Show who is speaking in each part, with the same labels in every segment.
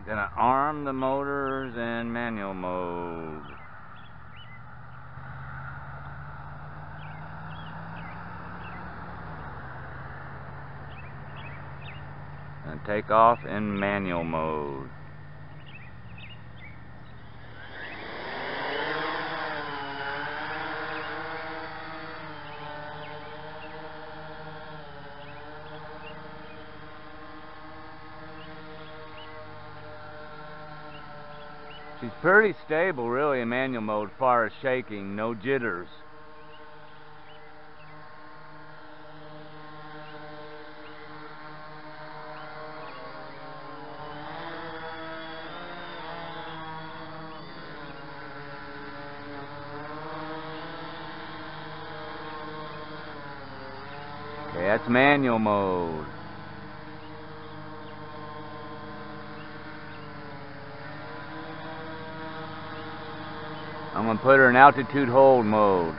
Speaker 1: Gonna arm the motors in manual mode. And take off in manual mode. She's pretty stable really in manual mode as far as shaking, no jitters. Okay, that's manual mode. I'm going to put her in altitude hold mode.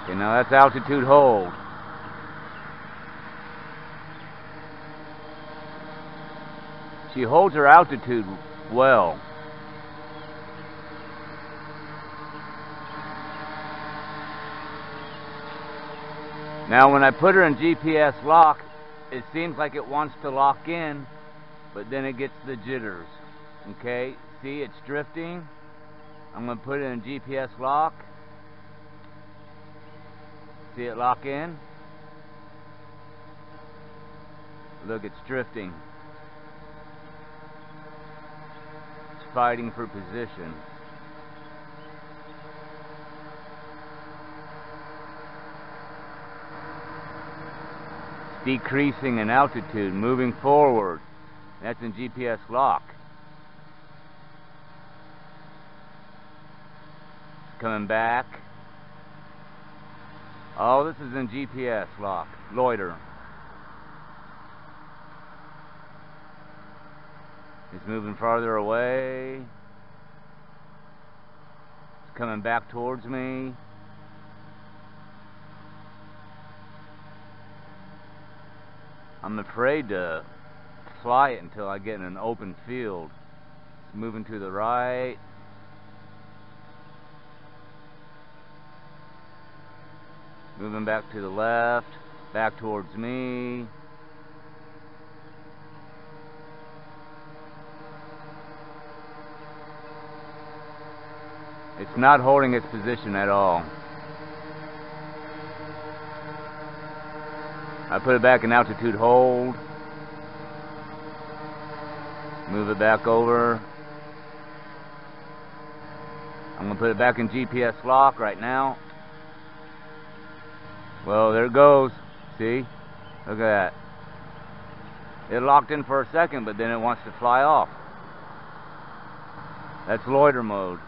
Speaker 1: Okay, now that's altitude hold. She holds her altitude well. Now when I put her in GPS lock, it seems like it wants to lock in, but then it gets the jitters. Okay, see, it's drifting. I'm going to put it in GPS lock. See it lock in? Look, it's drifting. It's fighting for position. Decreasing in altitude, moving forward. That's in GPS lock. Coming back. Oh, this is in GPS lock. Loiter. It's moving farther away. It's coming back towards me. I'm afraid to fly it until I get in an open field. It's moving to the right. Moving back to the left. Back towards me. It's not holding its position at all. I put it back in altitude hold. Move it back over. I'm going to put it back in GPS lock right now. Well, there it goes. See? Look at that. It locked in for a second, but then it wants to fly off. That's loiter mode.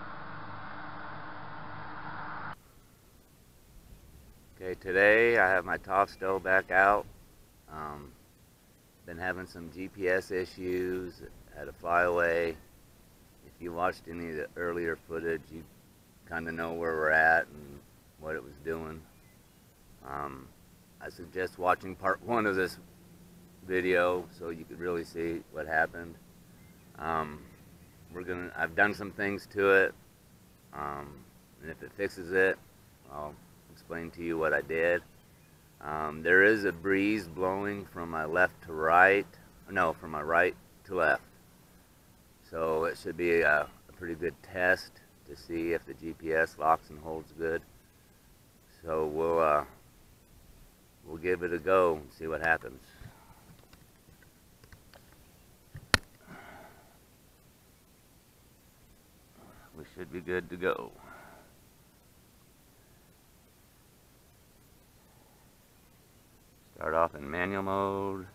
Speaker 1: Okay, today I have my Tovsto back out. Been having some GPS issues at a Flyaway. If you watched any of the earlier footage, you kind of know where we're at and what it was doing. I suggest watching part 1 of this video so you could really see what happened. I've done some things to it, and if it fixes it, I'll explain to you what I did. There is a breeze blowing from my left to right, no, from my right to left. So it should be a pretty good test to see if the GPS locks and holds good. So we'll give it a go and see what happens. We should be good to go. Start off in manual mode.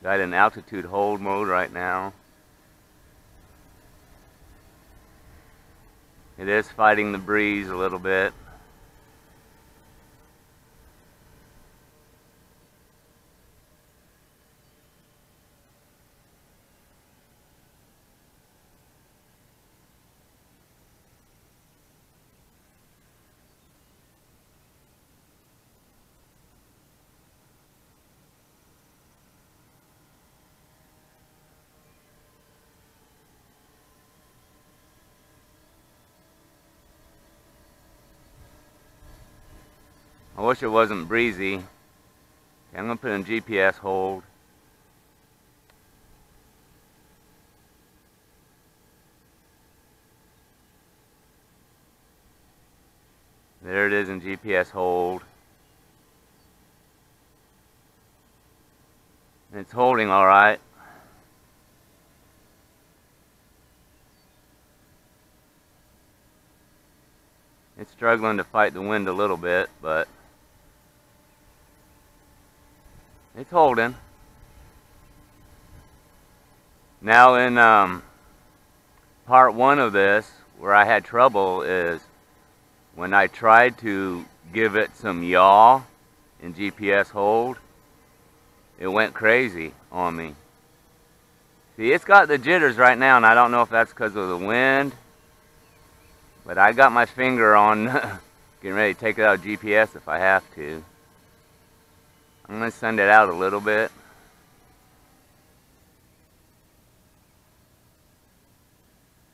Speaker 1: Got in altitude hold mode right now. It is fighting the breeze a little bit. I wish it wasn't breezy. Okay, I'm going to put in GPS hold. There it is in GPS hold. It's holding all right. It's struggling to fight the wind a little bit, but it's holding. Now in part one of this, where I had trouble is when I tried to give it some yaw in GPS hold, it went crazy on me. See, it's got the jitters right now, and I don't know if that's because of the wind, but I got my finger on getting ready to take it out of GPS if I have to. I'm going to send it out a little bit.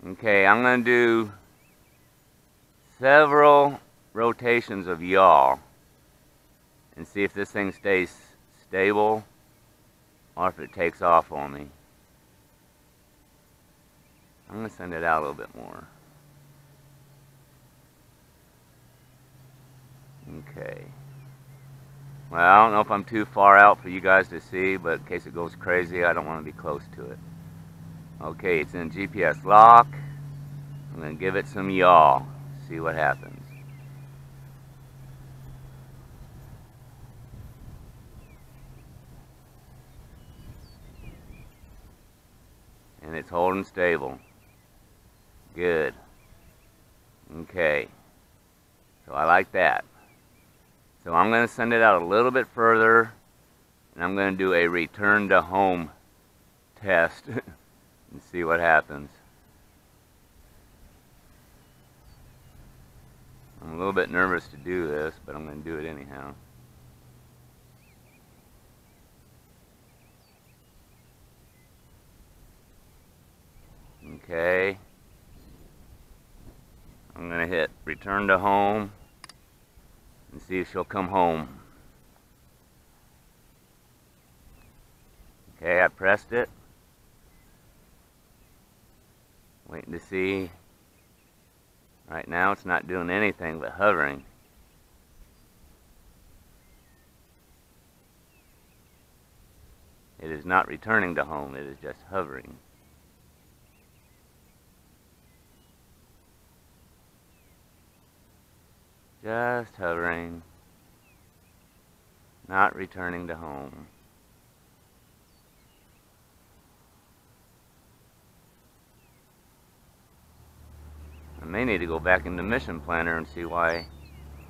Speaker 1: Okay, I'm going to do several rotations of yaw and see if this thing stays stable or if it takes off on me. I'm going to send it out a little bit more. Okay. Well, I don't know if I'm too far out for you guys to see, but in case it goes crazy, I don't want to be close to it. Okay, it's in GPS lock. I'm going to give it some yaw. See what happens. And it's holding stable. Good. Okay. So I like that. So I'm going to send it out a little bit further, and I'm going to do a return to home test and see what happens. I'm a little bit nervous to do this, but I'm going to do it anyhow. Okay. I'm going to hit return to home and see if she'll come home. Okay, I pressed it. Waiting to see. Right now it's not doing anything but hovering. It is not returning to home, it is just hovering. Just hovering. Not returning to home. I may need to go back into Mission Planner and see why.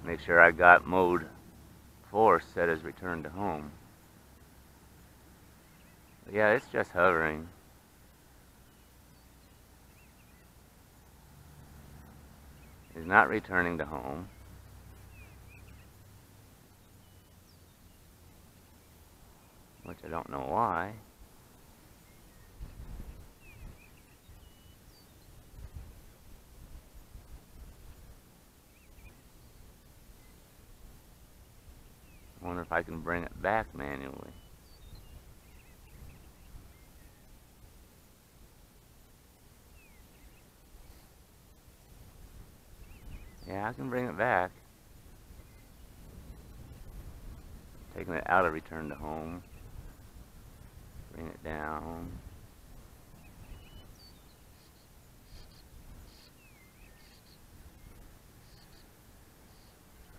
Speaker 1: Make sure I got mode 4 set as return to home. But yeah, it's just hovering. It's not returning to home. Which I don't know why. I wonder if I can bring it back manually. Yeah, I can bring it back. Taking it out of return to home. Bring it down.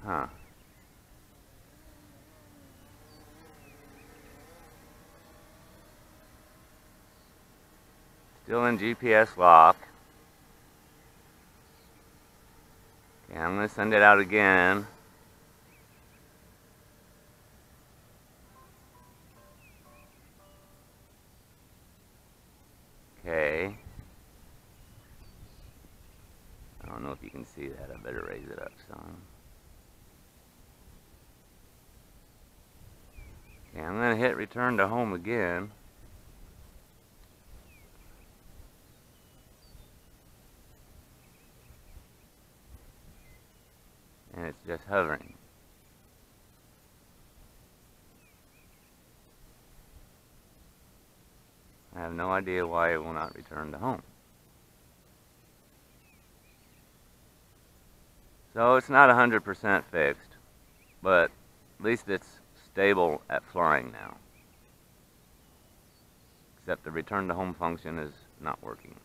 Speaker 1: Huh. Still in GPS lock. Okay, I'm going to send it out again. Okay. I don't know if you can see that. I better raise it up some. Okay, I'm going to hit return to home again. And it's just hovering. I have no idea why it will not return to home. So it's not 100% fixed, but at least it's stable at flying now. Except the return to home function is not working.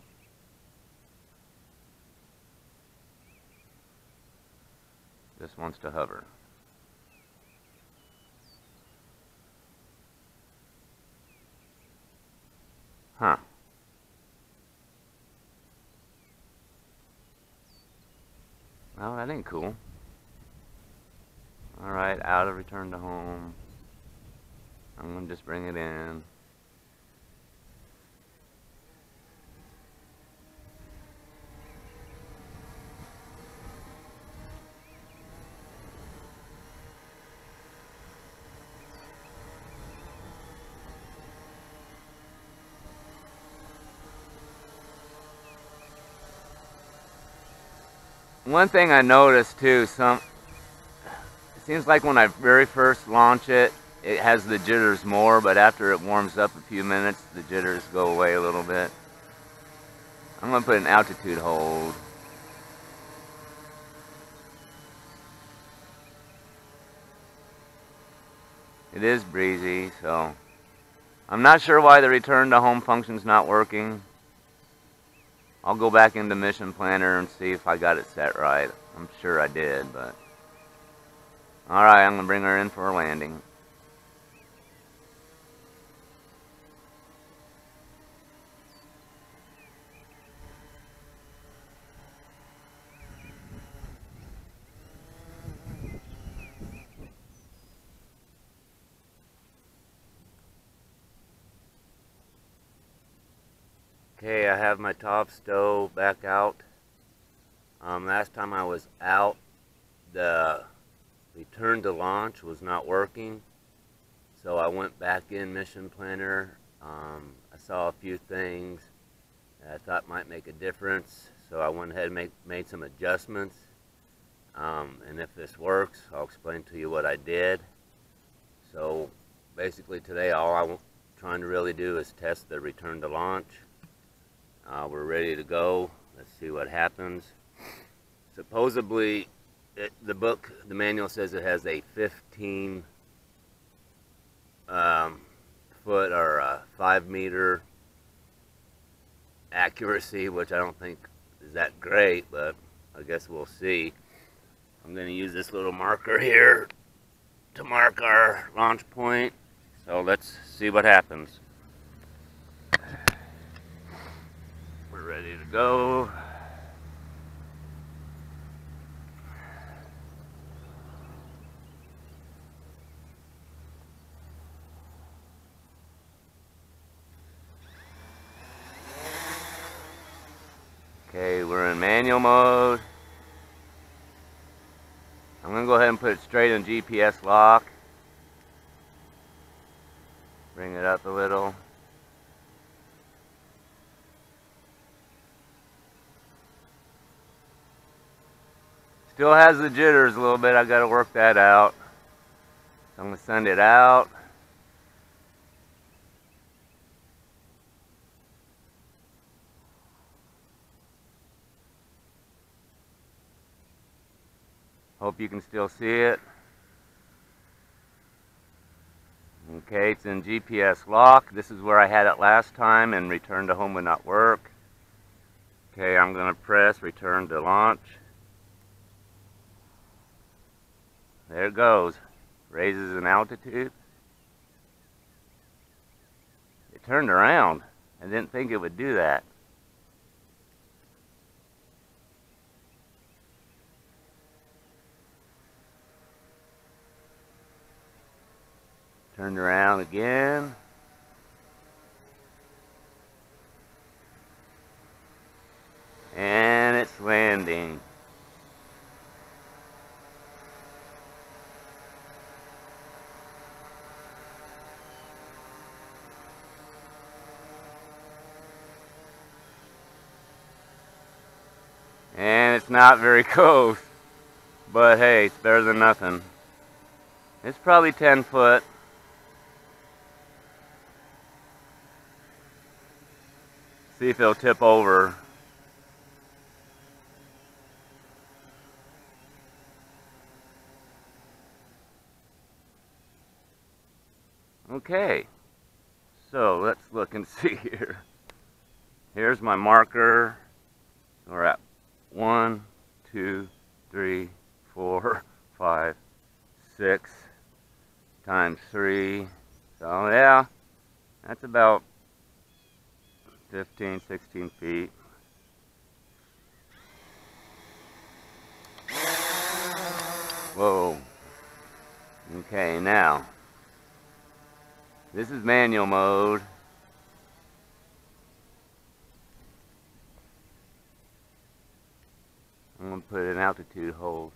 Speaker 1: Just wants to hover. Huh. Well, that ain't cool. Alright, out of return to home. I'm gonna just bring it in. One thing I noticed too, it seems like when I very first launch it, it has the jitters more, but after it warms up a few minutes, the jitters go away a little bit. I'm going to put an altitude hold. It is breezy, so I'm not sure why the return to home function's not working. I'll go back into Mission Planner and see if I got it set right. I'm sure I did, but... Alright, I'm going to bring her in for a landing. Okay, I have my Tovsto back out. Last time I was out, the return to launch was not working, so I went back in Mission Planner. I saw a few things that I thought might make a difference, so I went ahead and made some adjustments. And if this works, I'll explain to you what I did. So basically today all I'm trying to really do is test the return to launch. We're ready to go. Let's see what happens. Supposedly, the manual says it has a 15 foot or 5 meter accuracy, which I don't think is that great, but I guess we'll see. I'm going to use this little marker here to mark our launch point. So let's see what happens. We're ready to go. Okay, we're in manual mode. I'm going to go ahead and put it straight in GPS lock. Bring it up a little. Still has the jitters a little bit. I got to work that out. So I'm going to send it out. Hope you can still see it. Okay, it's in GPS lock. This is where I had it last time, and return to home would not work. Okay, I'm going to press return to launch. There it goes. Raises in altitude. It turned around. I didn't think it would do that. Turned around again. And it's landing. And it's not very close. But hey, it's better than nothing. It's probably 10 foot. See if it'll tip over. Okay, so let's look and see here. Here's my marker. We're at 1, 2, 3, 4, 5, 6 times 3. So yeah, that's about 15, 16 feet. Whoa. Okay, now, this is manual mode. I'm going to put an altitude hold.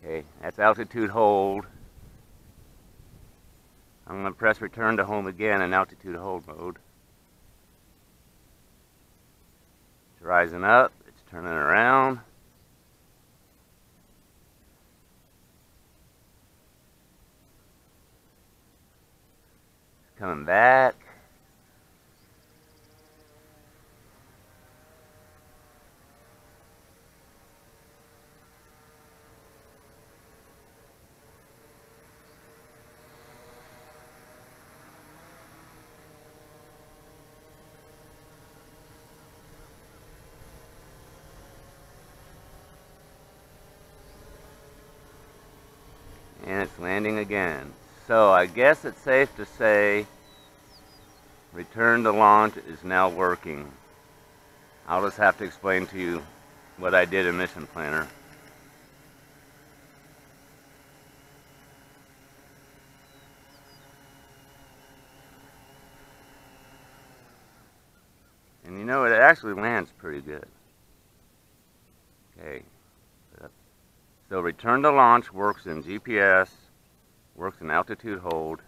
Speaker 1: Okay, that's altitude hold. I'm going to press return to home again in altitude hold mode. It's rising up, it's turning around. It's coming back. And it's landing again. So I guess it's safe to say return to launch is now working. I'll just have to explain to you what I did in Mission Planner. And you know, it actually lands pretty good. Okay. So return to launch works in GPS, works in altitude hold.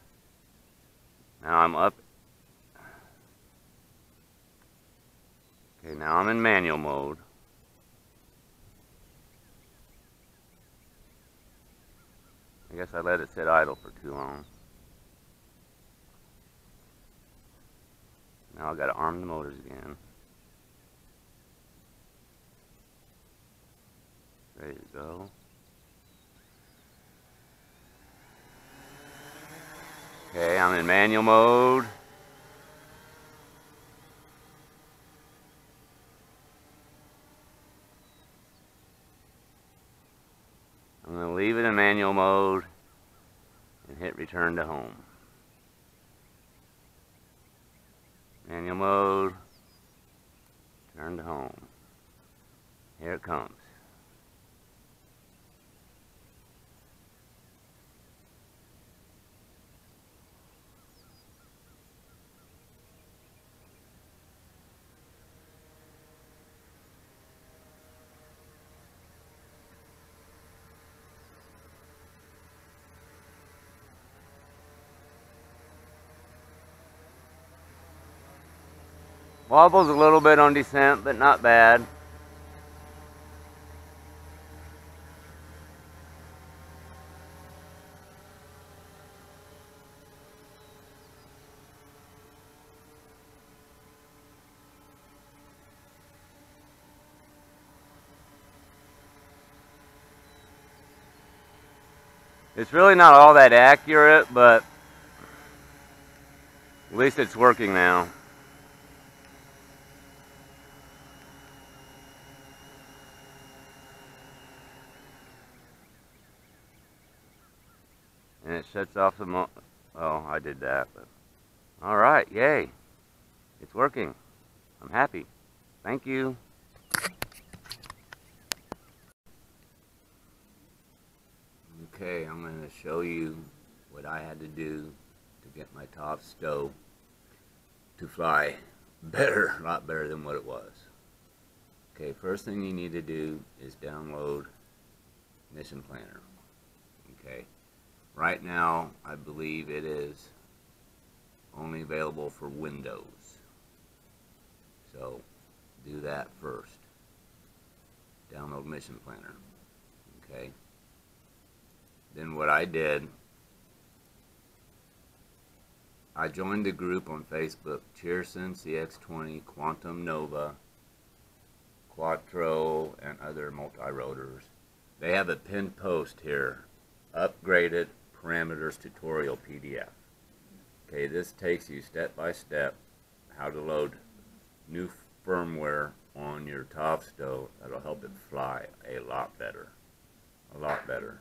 Speaker 1: Now I'm up. Okay, now I'm in manual mode. I guess I let it sit idle for too long. Now I've got to arm the motors again. Ready to go. Okay, I'm in manual mode. I'm going to leave it in manual mode and hit return to home. Manual mode, turn to home. Here it comes. Wobbles a little bit on descent, but not bad. It's really not all that accurate, but at least it's working now. and it shuts off the oh, I did that, but all right, yay, it's working. I'm happy. Thank you. Okay, I'm going to show you what I had to do to get my Tovsto to fly better, a lot better than what it was. Okay, first thing you need to do is download Mission Planner. Okay, right now I believe it is only available for Windows, so do that first. Download Mission Planner. Okay, then what I did, I joined the group on Facebook, Cheerson, CX20, Quantum Nova, Quattro, and other multi-rotors. They have a pinned post here, Upgraded Parameters Tutorial PDF. Okay, this takes you step by step how to load new firmware on your Tovsto that'll help it fly a lot better. A lot better.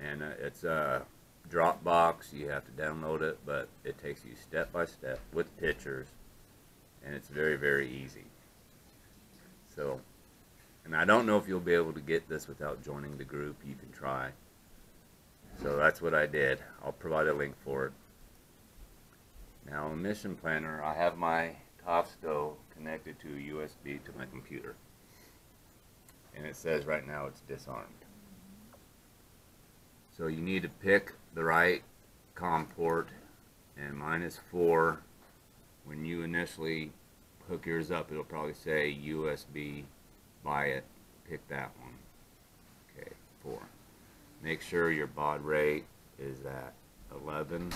Speaker 1: And it's a Dropbox, you have to download it, but it takes you step by step with pictures, and it's very, very easy. So, and I don't know if you'll be able to get this without joining the group. You can try. So that's what I did. I'll provide a link for it. Now in Mission Planner, I have my Tovsto connected to a USB to my computer, and it says right now it's disarmed. So you need to pick the right COM port, and mine is 4. When you initially hook yours up, it'll probably say USB, buy it, pick that one. Okay, 4. Make sure your baud rate is at 1152.20,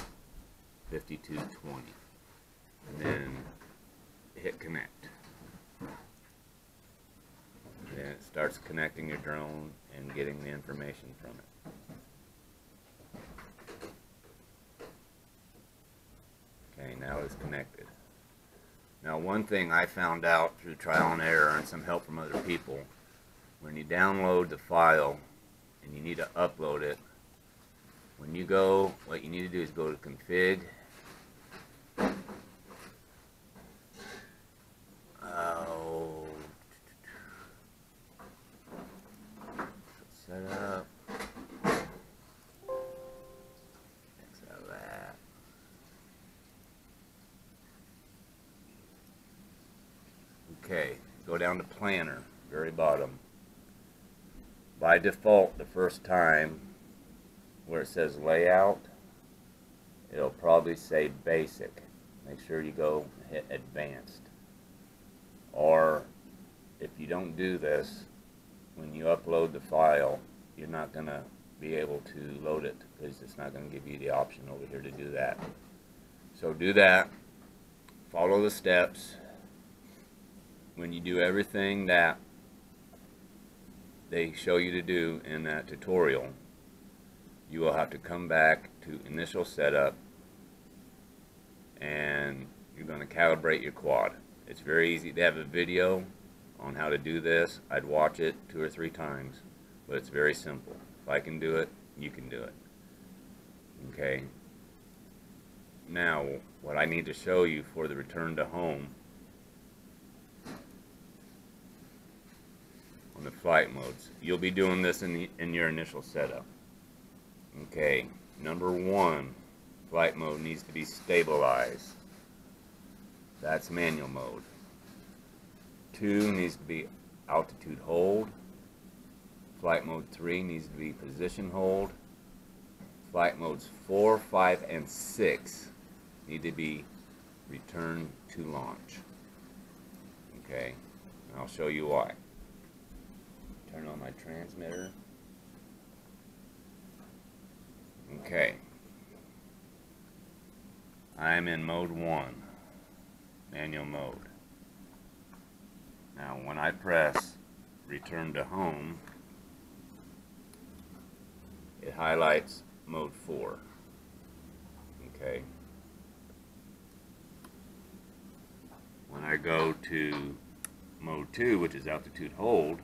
Speaker 1: and then hit connect. Then it starts connecting your drone and getting the information from it. Okay, now it's connected. Now one thing I found out through trial and error and some help from other people, when you download the file and you need to upload it, when you go, what you need to do is go to config, set up, okay, go down to Planner, very bottom. By default, the first time where it says Layout, it'll probably say Basic. Make sure you go hit Advanced. Or if you don't do this, when you upload the file, you're not going to be able to load it because it's not going to give you the option over here to do that. So do that. Follow the steps. When you do everything that they show you to do in that tutorial, you will have to come back to initial setup, and you're going to calibrate your quad. It's very easy. They have a video on how to do this. I'd watch it 2 or 3 times, but it's very simple. If I can do it, you can do it. Okay. Now, what I need to show you for the return to home on the flight modes. You'll be doing this in your initial setup. Okay, number 1, flight mode needs to be stabilized. That's manual mode. 2 needs to be altitude hold. Flight mode 3 needs to be position hold. Flight modes 4, 5, and 6 need to be return to launch. Okay, and I'll show you why. Turn on my transmitter. Okay. I'm in mode 1, manual mode. Now when I press return to home, it highlights mode 4. Okay. When I go to mode 2, which is altitude hold,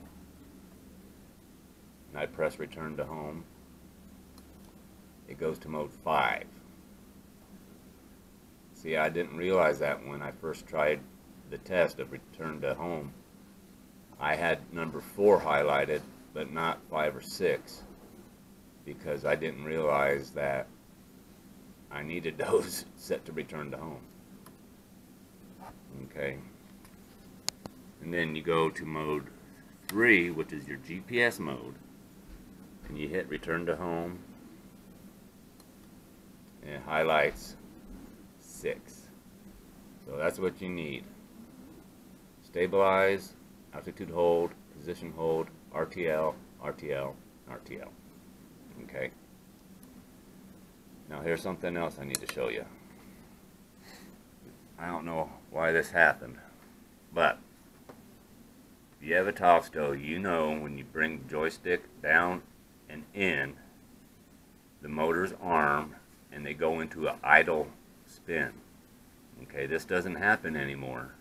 Speaker 1: and I press return to home, it goes to mode 5. See, I didn't realize that when I first tried the test of return to home. I had number 4 highlighted, but not 5 or 6, because I didn't realize that I needed those set to return to home. Okay. And then you go to mode 3, which is your GPS mode, and you hit return to home, and it highlights 6. So that's what you need. Stabilize, altitude hold, position hold, RTL, RTL, RTL. Okay. Now here's something else I need to show you. I don't know why this happened, but if you have a Tovsto, you know when you bring the joystick down and in, the motor's arm and they go into an idle spin. Okay, this doesn't happen anymore.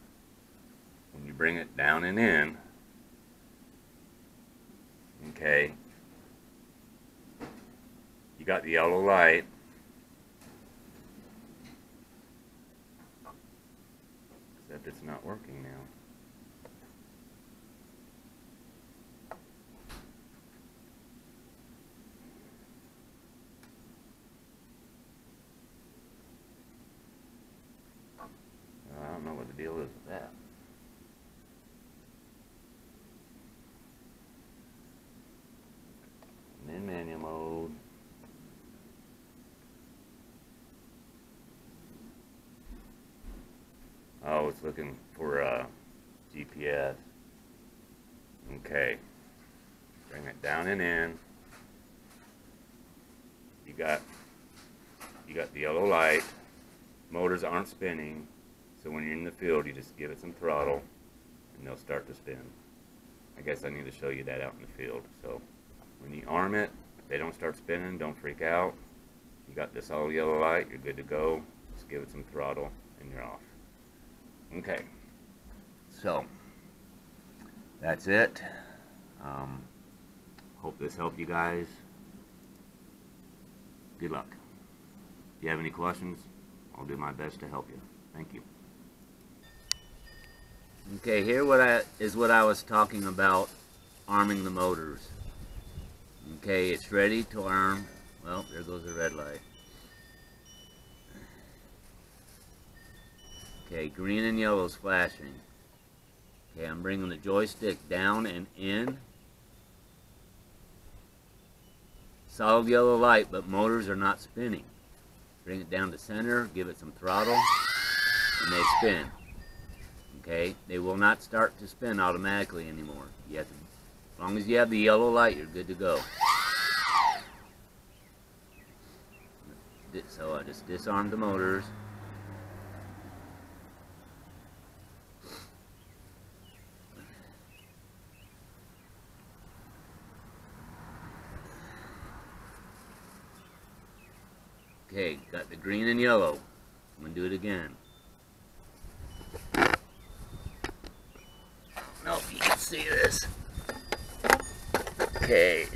Speaker 1: When you bring it down and in, okay, you got the yellow light, except it's not working now. I don't know what the deal is with that. I'm in manual mode. Oh, it's looking for GPS. Okay. Bring it down and in. You got the yellow light. Motors aren't spinning. So when you're in the field, you just give it some throttle and they'll start to spin. I guess I need to show you that out in the field. So when you arm it, if they don't start spinning, don't freak out. You got this all yellow light, you're good to go. Just give it some throttle and you're off. Okay, so that's it. Hope this helped you guys. Good luck. If you have any questions, I'll do my best to help you. Thank you. Okay, here is what I was talking about, arming the motors. Okay, it's ready to arm. Well, there goes the red light. Okay, green and yellow is flashing. Okay, I'm bringing the joystick down and in. Solid yellow light, but motors are not spinning. Bring it down to center, give it some throttle, and they spin. Okay, they will not start to spin automatically anymore. You have to, as long as you have the yellow light, you're good to go. So I just disarmed the motors. Okay, got the green and yellow. I'm going to do it again. I don't know if you can see this. Okay.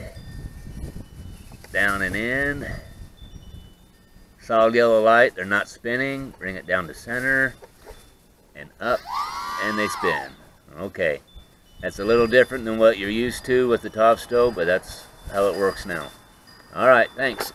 Speaker 1: Down and in. Solid yellow light, they're not spinning. Bring it down to center. And up, and they spin. Okay. That's a little different than what you're used to with the Tovsto, but that's how it works now. Alright, thanks.